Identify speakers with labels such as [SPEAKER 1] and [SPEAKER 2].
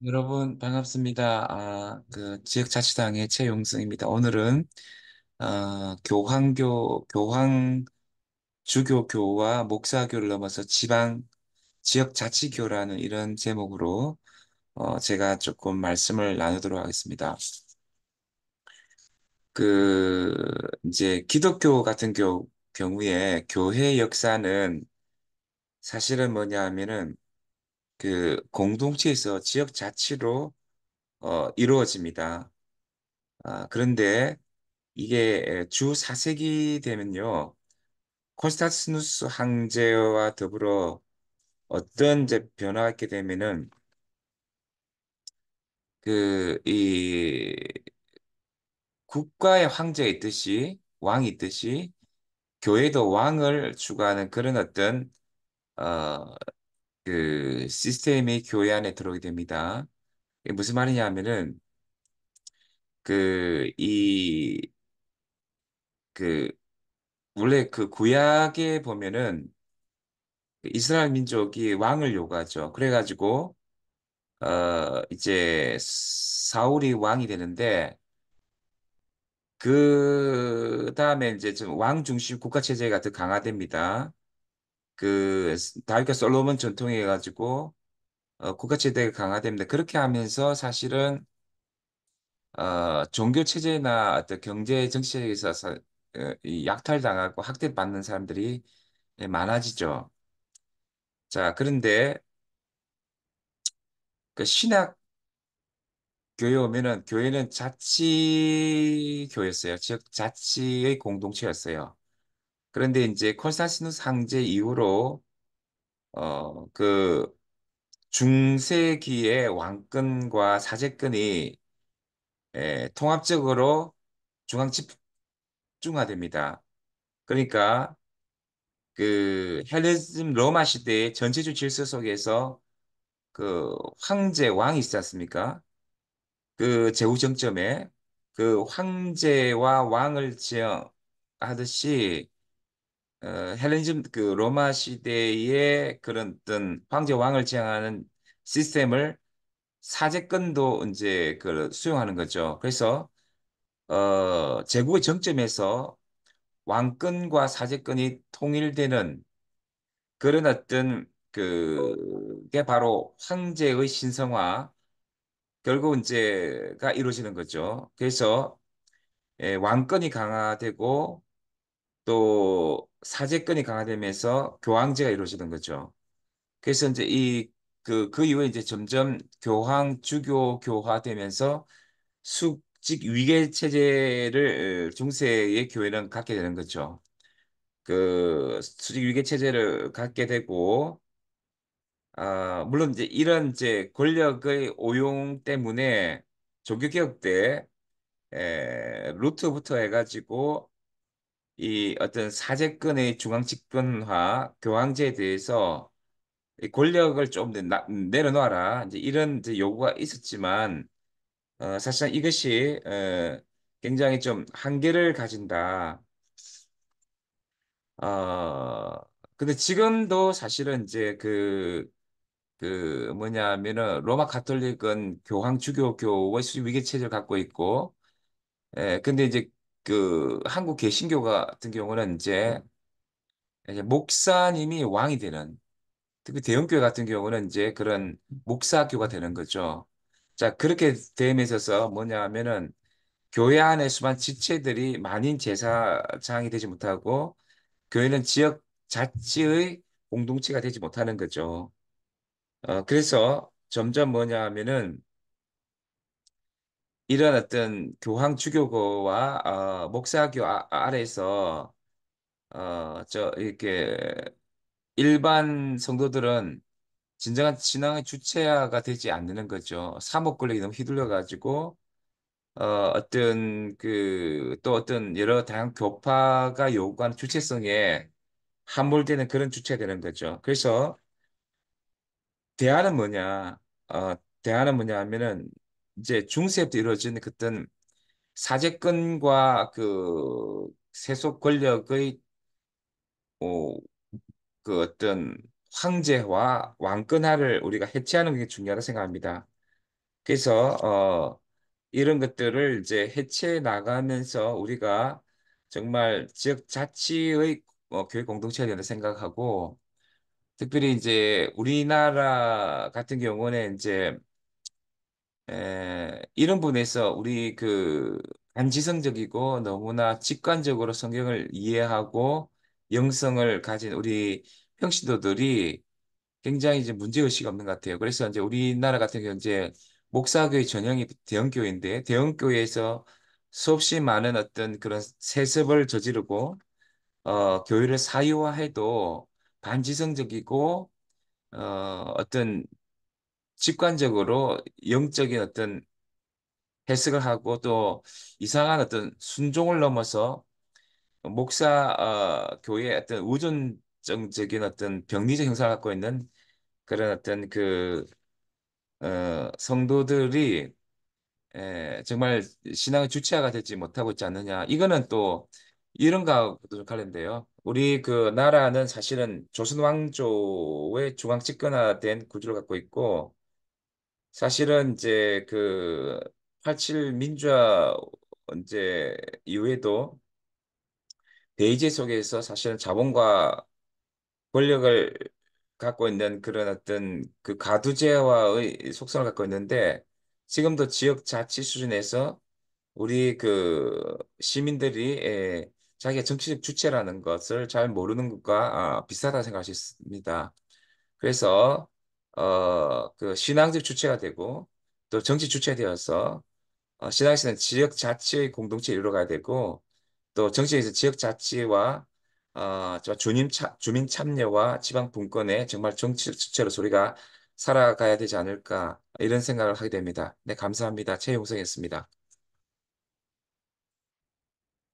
[SPEAKER 1] 여러분 반갑습니다. 지역자치당의 최용승입니다. 오늘은 교황 주교교와 목사교를 넘어서 지역자치교라는 이런 제목으로 제가 조금 말씀을 나누도록 하겠습니다. 그 이제 기독교 같은 경우에 교회 역사는 사실은 뭐냐 하면은 그 공동체에서 지역자치로 이루어집니다. 그런데 이게 주 4세기 되면요. 콘스탄티누스 황제와 더불어 어떤 이제 변화가 있게 되면은 이 국가의 황제가 있듯이 왕이 있듯이 교회도 왕을 추구하는 그런 어떤 어, 그 시스템이 교회 안에 들어오게 됩니다. 이게 무슨 말이냐 하면은 그, 이, 그, 원래 그 구약에 보면은 이스라엘 민족이 왕을 요구하죠. 그래가지고 이제 사울이 왕이 되는데 그 다음에 이제 좀 왕 중심 국가 체제가 더 강화됩니다. 그 다윗과 솔로몬 전통에 가지고 국가 체제가 강화됩니다. 그렇게 하면서 사실은 종교 체제나 어떤 경제 정치에 있어서 이 약탈당하고 학대받는 사람들이 많아지죠. 자, 그런데 그 신학 교회 오면은 교회는 자치교였어요. 즉 자치의 공동체였어요. 그런데 이제 콘스탄티누스 황제 이후로 그 중세기의 왕권과 사제권이 통합적으로 중앙 집중화됩니다. 그러니까 그 헬레니즘 로마 시대의 전체주의 질서 속에서 그 황제 왕이 있지 않습니까? 그 제후 정점에 그 황제와 왕을 지칭하듯이 헬레니즘 그 로마 시대의 그런 어떤 황제 왕을 지향하는 시스템을 사제권도 이제 그 수용하는 거죠. 그래서 제국의 정점에서 왕권과 사제권이 통일되는 그런 어떤 그게 바로 황제의 신성화 결국 이제가 이루어지는 거죠. 그래서 왕권이 강화되고 또 사제권이 강화되면서 교황제가 이루어지는 거죠. 그래서 이제 그 이후에 이제 점점 교황, 주교 교화되면서 수직 위계 체제를 중세의 교회는 갖게 되는 거죠. 그 수직 위계 체제를 갖게 되고, 물론 이제 이런 이제 권력의 오용 때문에 종교개혁 때 루트부터 해가지고 이 어떤 사제권의 중앙 집권화, 교황제에 대해서 이 권력을 좀 내려놓아라. 이제 이런 이제 요구가 있었지만 사실상 이것이 굉장히 좀 한계를 가진다. 어, 근데 지금도 사실은 이제 그 뭐냐면은 로마 가톨릭은 교황 주교교의 수직 위계 체제를 갖고 있고, 근데 이제 그 한국 개신교 같은 경우는 이제 목사님이 왕이 되는, 특히 대형교회 같은 경우는 이제 그런 목사교가 되는 거죠. 자, 그렇게 됨에 있어서 뭐냐 하면은 교회 안에 수많은 지체들이 만인 제사장이 되지 못하고 교회는 지역 자치의 공동체가 되지 못하는 거죠. 그래서 점점 뭐냐 하면은 이런 어떤 교황 주교구와 목사교 아래에서 이렇게 일반 성도들은 진정한 신앙의 주체가 되지 않는 거죠. 사목 권력이 너무 휘둘려 가지고 어떤 또 어떤 여러 다양한 교파가 요구하는 주체성에 함몰되는 그런 주체가 되는 거죠. 그래서 대안은 뭐냐? 어, 대안은 뭐냐 하면은 이제 중세부터 이루어지는 그 어떤 사제권과 그 세속 권력의 어, 어떤 황제와 왕권화를 우리가 해체하는 게 중요하다 생각합니다. 그래서 이런 것들을 이제 해체해 나가면서 우리가 정말 지역 자치의 교육 공동체가 된다 생각하고 특별히 이제 우리나라 같은 경우는 이제 이런 부분에서 우리 그 반지성적이고 너무나 직관적으로 성경을 이해하고 영성을 가진 우리 평신도들이 굉장히 이제 문제의식이 없는 것 같아요. 그래서 이제 우리나라 같은 경우 이제 목사교회 전형이 대형교회인데 대형교회에서 수없이 많은 어떤 그런 세습을 저지르고 교회를 사유화해도 반지성적이고 어떤 직관적으로 영적인 어떤 해석을 하고 또 이상한 어떤 순종을 넘어서 목사 교회의 어떤 우존적인 어떤 병리적 형상을 갖고 있는 그런 어떤 그 성도들이 정말 신앙의 주체가 되지 못하고 있지 않느냐. 이거는 또 이런 거하고도 좀 관련돼요. 우리 그 나라는 사실은 조선 왕조의 중앙 집권화된 구조를 갖고 있고 사실은 이제 그 87 민주화 이제 이후에도 대의제 속에서 사실은 자본과 권력을 갖고 있는 그런 어떤 그 가두제와의 속성을 갖고 있는데 지금도 지역 자치 수준에서 우리 그 시민들이 자기가 정치적 주체라는 것을 잘 모르는 것과 비슷하다고 생각할 수 있습니다. 그래서 그 신앙적 주체가 되고 또 정치 주체가 되어서 신앙에서는 지역 자치의 공동체 이루어가야 되고 또 정치에서 지역 자치와 주민 참여와 지방 분권의 정말 정치 주체로 우리가 살아가야 되지 않을까 이런 생각을 하게 됩니다. 네, 감사합니다. 최용석이었습니다.